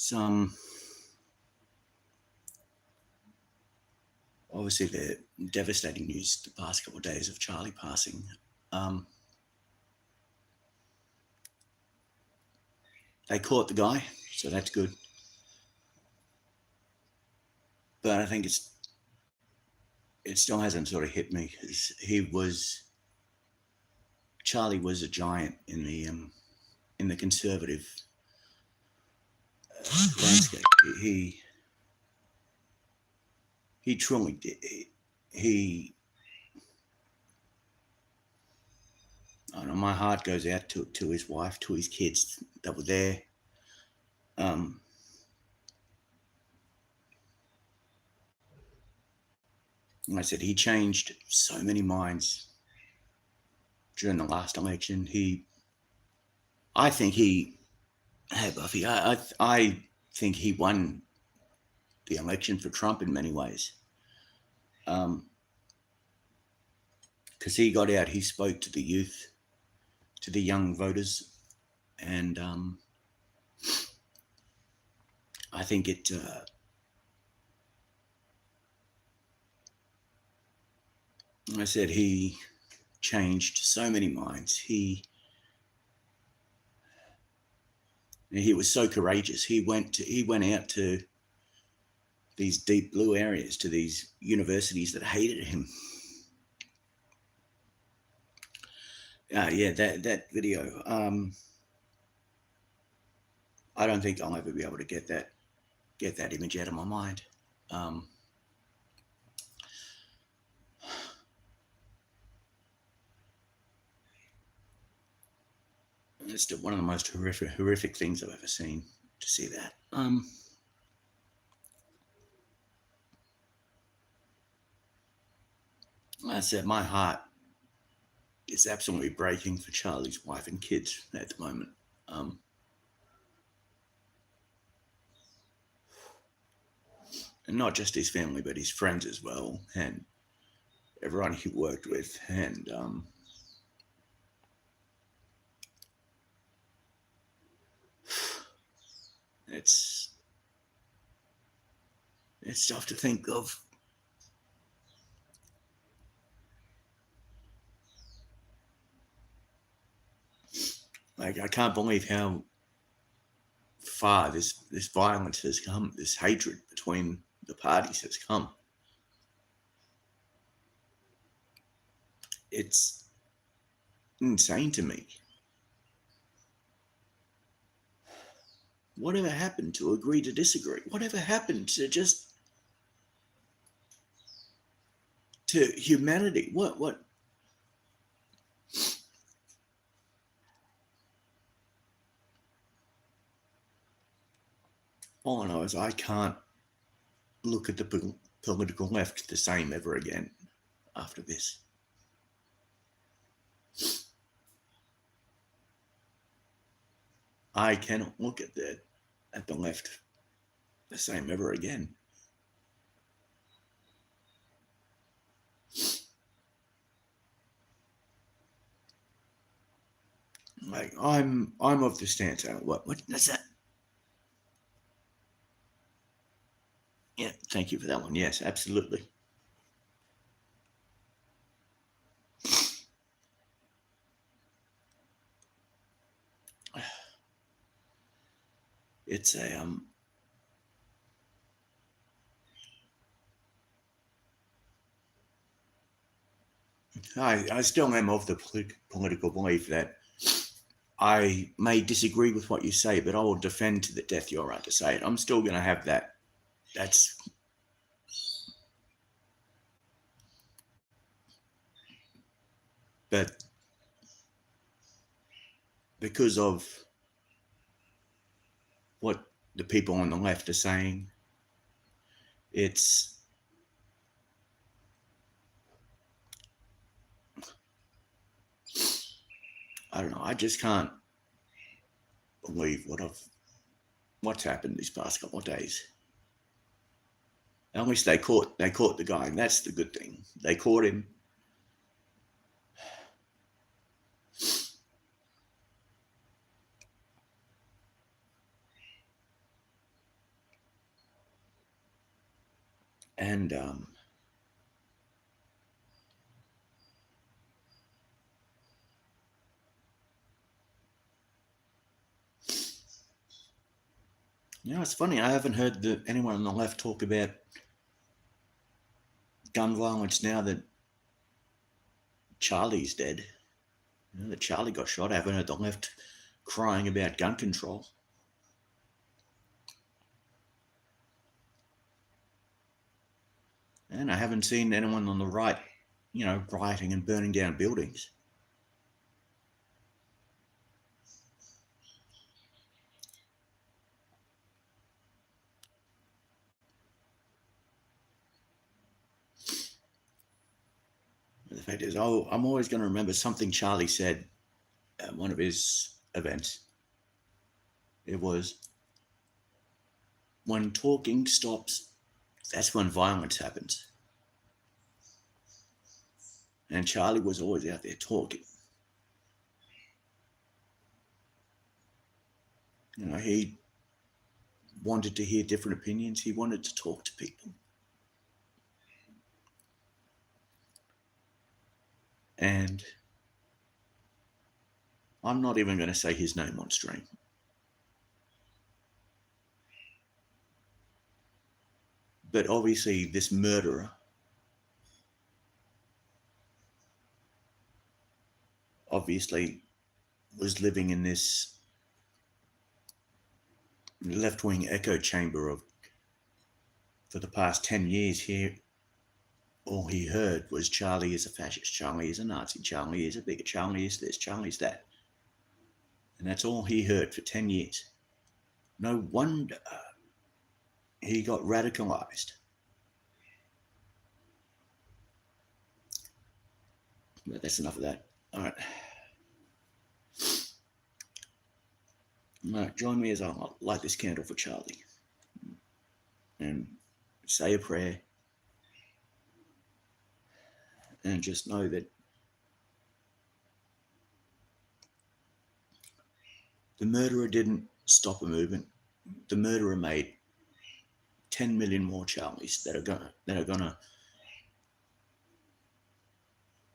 some, obviously the devastating news the past couple of days of Charlie passing. They caught the guy, so that's good. But I think it still hasn't sort of hit me, because Charlie was a giant in the conservative landscape. He truly did. I don't know, my heart goes out to his wife, to his kids that were there. Like I said, he changed so many minds during the last election. I think he, hey Buffy, I think he won the election for Trump in many ways. Because he got out, he spoke to the youth, to the young voters, and I think it. I said he changed so many minds. He was so courageous. He went out to these deep blue areas, to these universities that hated him. Yeah, that video. I don't think I'll ever be able to get that image out of my mind. It's one of the most horrific things I've ever seen, to see that. I said, my heart is absolutely breaking for Charlie's wife and kids at the moment. And not just his family, but his friends as well, and everyone he worked with. And it's tough to think of. Like, I can't believe how far this violence has come, this hatred between the parties has come. It's insane to me. Whatever happened to agree to disagree? Whatever happened to just to humanity? What? All I know is I can't look at the political left the same ever again after this. I cannot look at the left the same ever again. Like, I'm of the stance. What does that? Yeah, thank you for that one. Yes, absolutely. It's a I still am of the political belief that I may disagree with what you say, but I will defend to the death your right to say it. I'm still going to have that. That's but because of what the people on the left are saying, it's I don't know. I just can't believe what's happened these past couple of days. At least they caught the guy, and that's the good thing. They caught him. And it's funny. I haven't heard anyone on the left talk about gun violence now that Charlie's dead. That Charlie got shot. I haven't heard the left crying about gun control. And I haven't seen anyone on the right, rioting and burning down buildings. The fact is, I'm always going to remember something Charlie said at one of his events. It was, when talking stops, that's when violence happens. And Charlie was always out there talking. He wanted to hear different opinions. He wanted to talk to people. And I'm not even going to say his name on stream. But obviously this murderer obviously was living in this left-wing echo chamber of, for the past 10 years here, all he heard was Charlie is a fascist, Charlie is a Nazi, Charlie is a bigot, Charlie is this, Charlie is that. And that's all he heard for 10 years. No wonder he got radicalized. But that's enough of that. All right. All right, join me as I light this candle for Charlie and say a prayer and just know that the murderer didn't stop a movement. The murderer made 10 million more Charlies that are gonna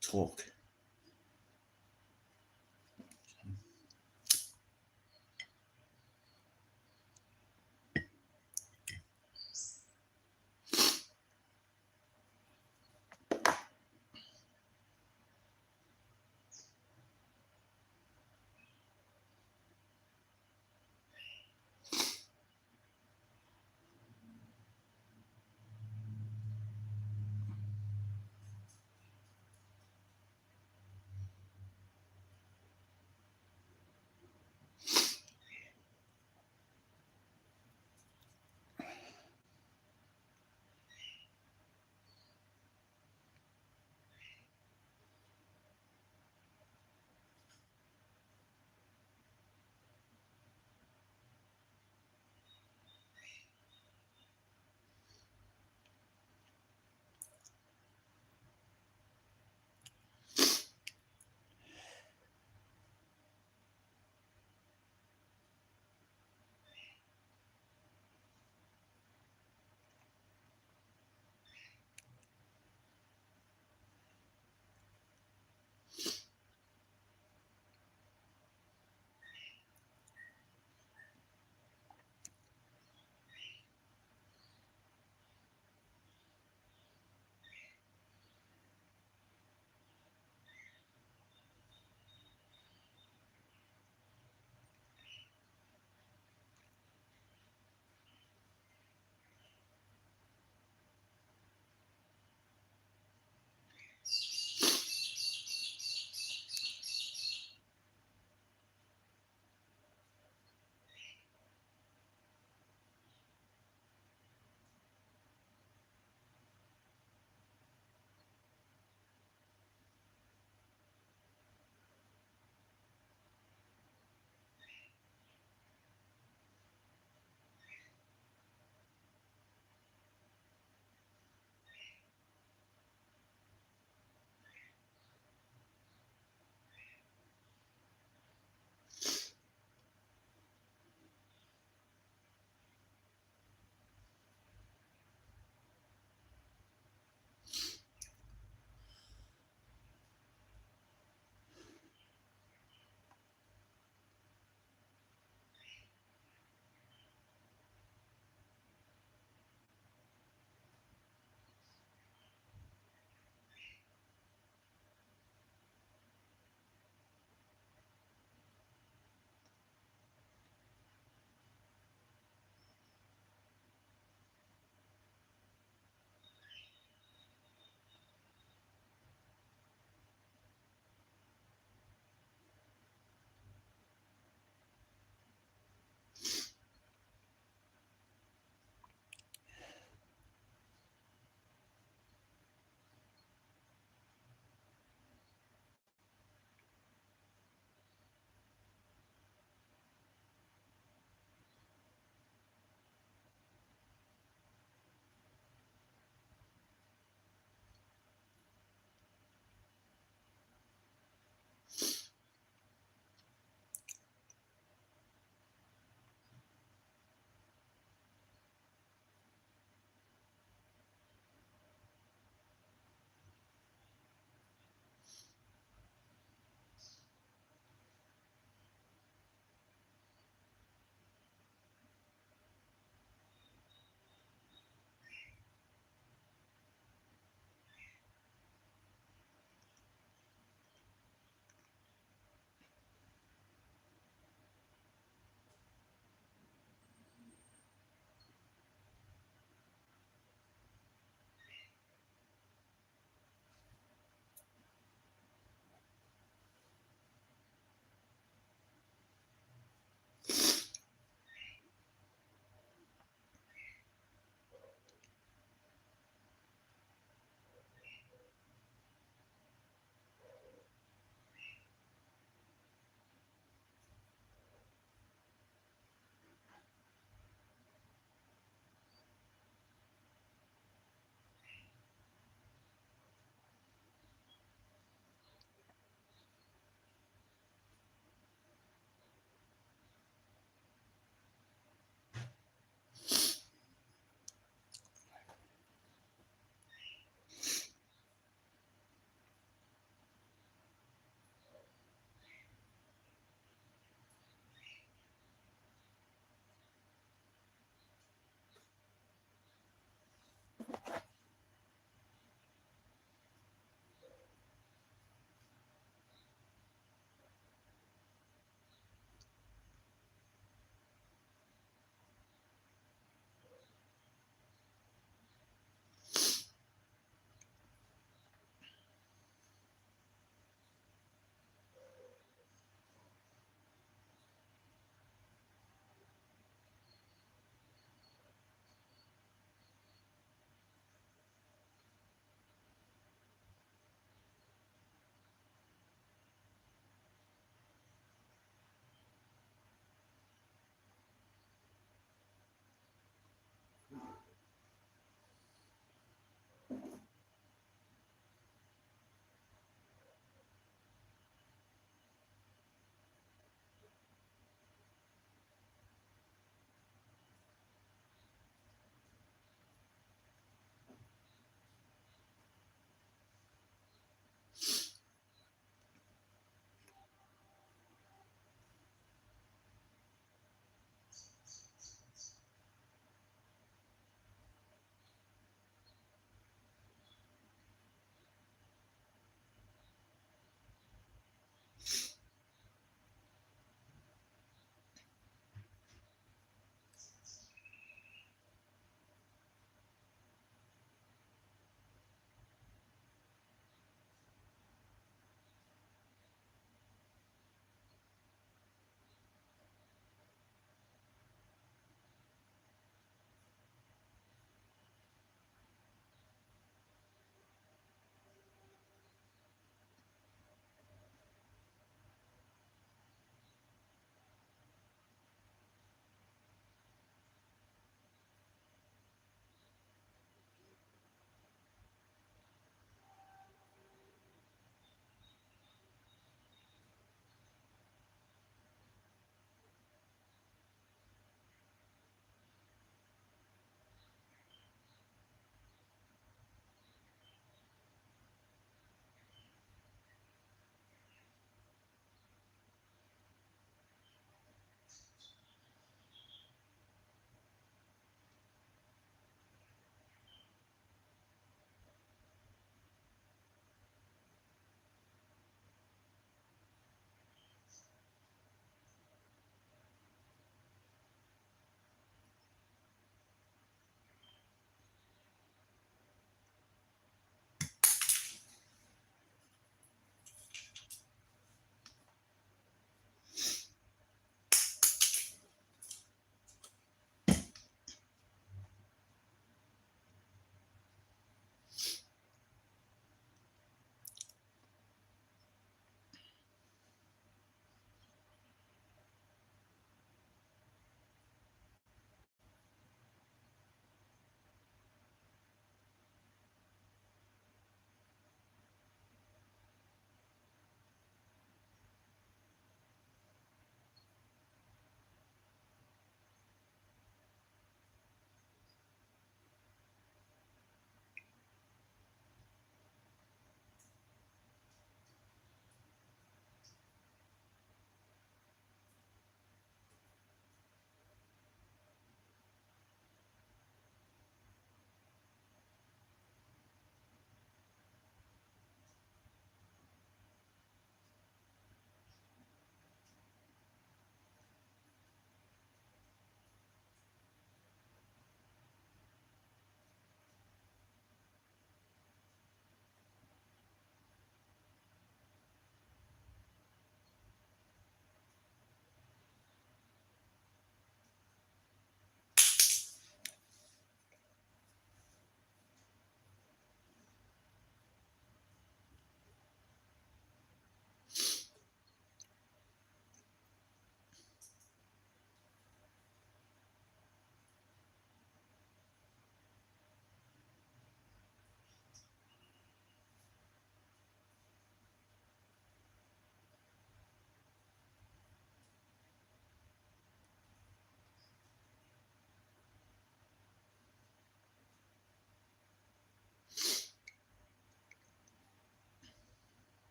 talk.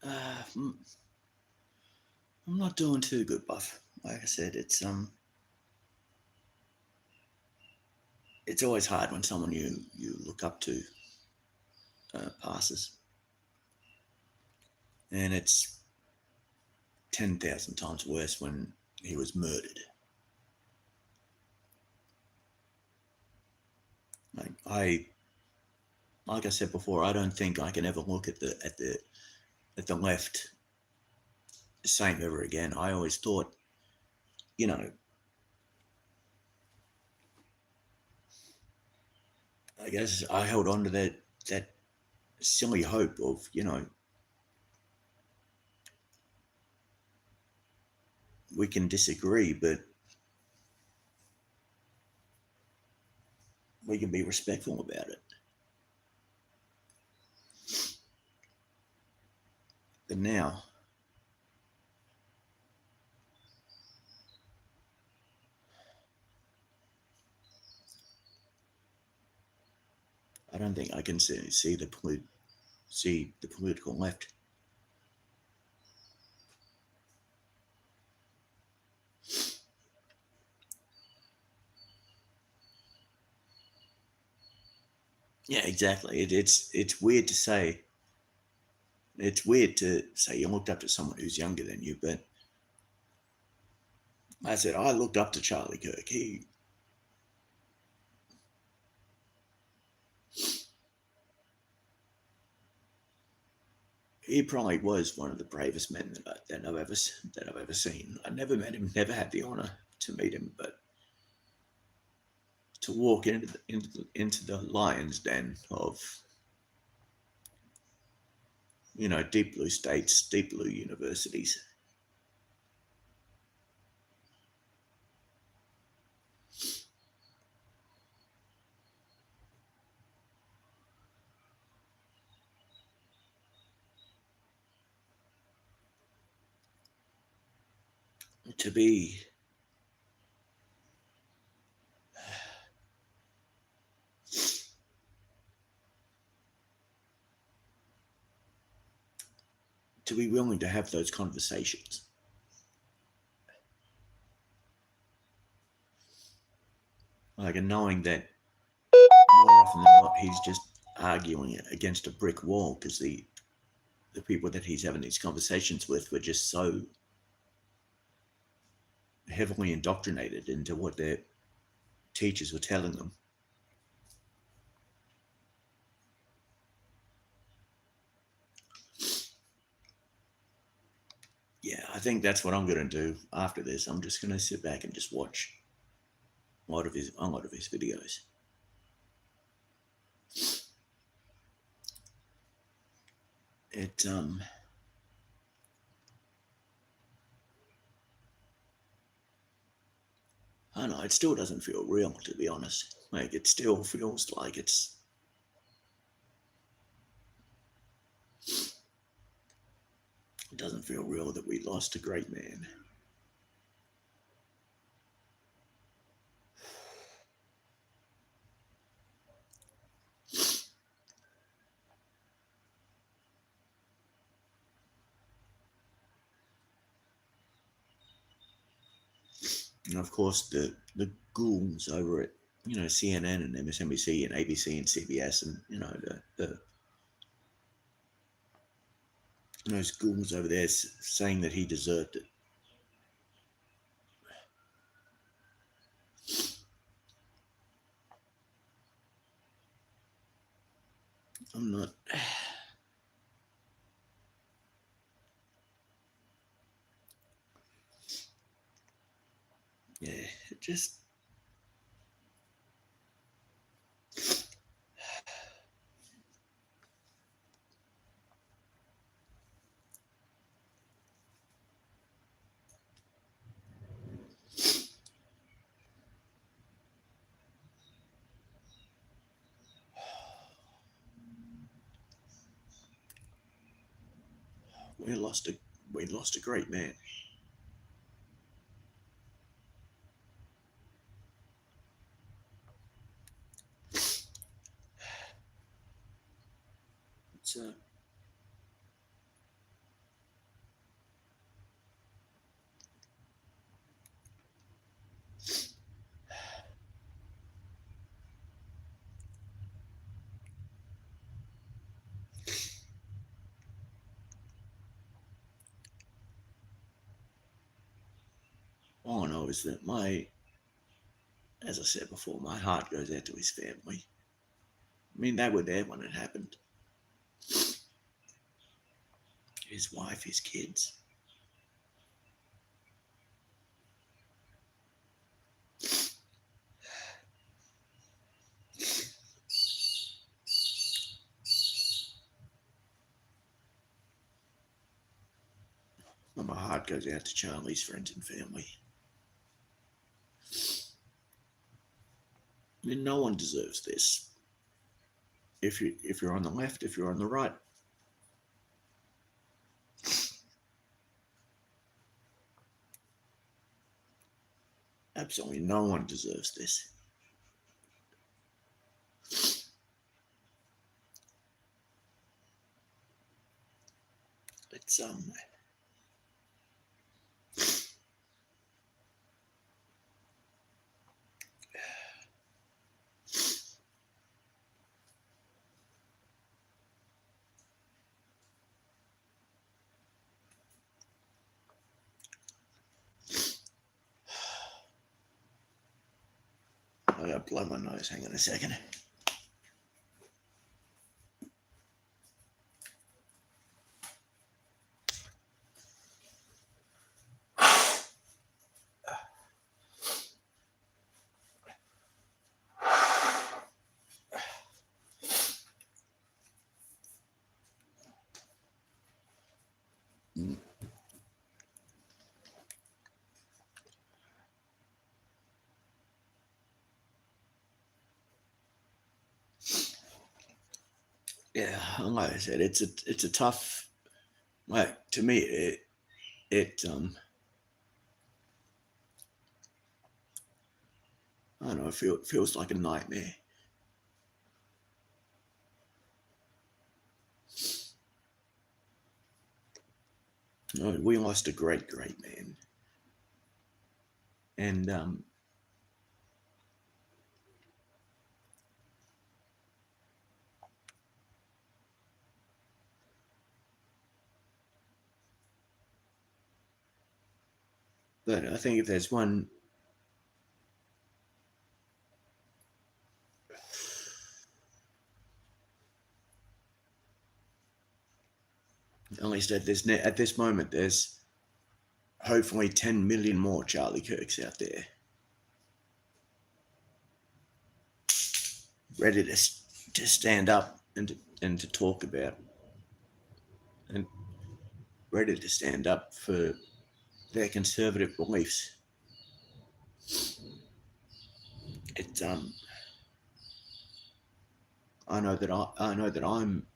I'm not doing too good, Buff. Like I said, it's always hard when someone you look up to passes, and it's 10,000 times worse when he was murdered. Like I said before, I don't think I can ever look at the left the same ever again. I always thought, you know, I guess I held on to that silly hope of, we can disagree, but we can be respectful about it. But now, I don't think I can see the political left. Yeah, exactly. It's weird to say. It's weird to say you looked up to someone who's younger than you, but I said I looked up to Charlie Kirk. He probably was one of the bravest men that I've ever seen. I never met him, never had the honor to meet him, but to walk into the lion's den of deep blue states, deep blue universities. To be to be willing to have those conversations, like, and knowing that more often than not he's just arguing against a brick wall because the people that he's having these conversations with were just so heavily indoctrinated into what their teachers were telling them. Yeah, I think that's what I'm going to do after this. I'm just going to sit back and just watch a lot of his videos. It I don't know. It still doesn't feel real, to be honest. Like, it still feels like it doesn't feel real that we lost a great man. And of course, the ghouls over at CNN and MSNBC and ABC and CBS, and the those ghouls over there saying that he deserved it. I'm not. Yeah, it just. We lost a great man. It's all I know is that as I said before, my heart goes out to his family. I mean, they were there when it happened. His wife, his kids. And my heart goes out to Charlie's friends and family. I mean, no one deserves this. If you're on the left, if you're on the right. Absolutely no one deserves this. It's I gotta blow my nose. Hang on a second. Yeah, like I said, it's a tough. Like to me, it I don't know. It feels like a nightmare. You know, we lost a great man, and but I think if there's one, at least at this moment, there's hopefully 10 million more Charlie Kirks out there, ready to stand up and to talk about, and ready to stand up for their conservative beliefs. It's I know that I'm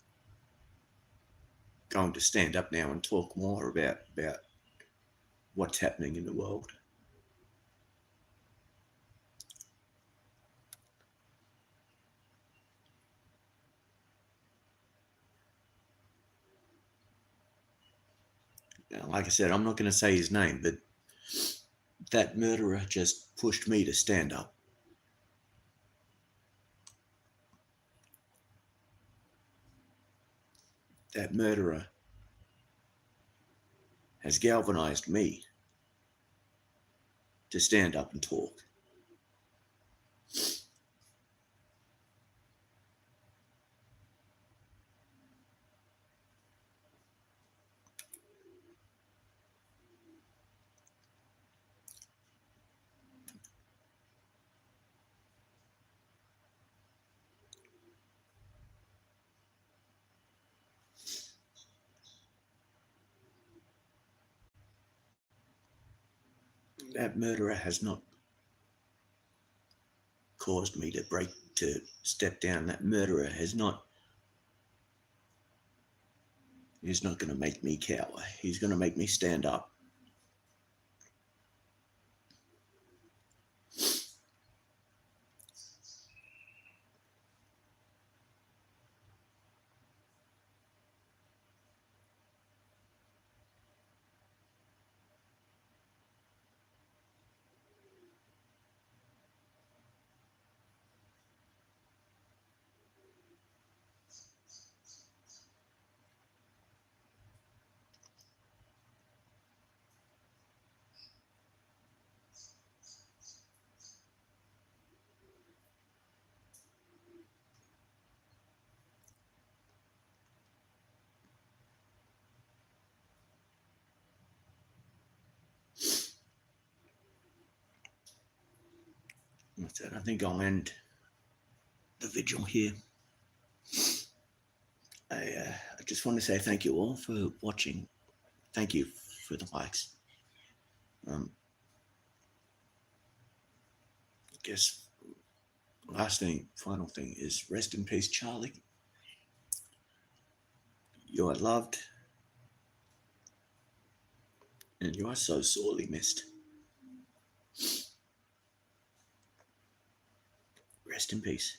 going to stand up now and talk more about what's happening in the world. Like I said, I'm not going to say his name, but that murderer just pushed me to stand up. That murderer has galvanized me to stand up and talk. That murderer has not caused me to step down. That murderer he's not going to make me cower. He's going to make me stand up. That's it. I think I'll end the vigil here. I just want to say thank you all for watching. Thank you for the likes. I guess final thing is rest in peace, Charlie. You are loved, and you are so sorely missed. Rest in peace.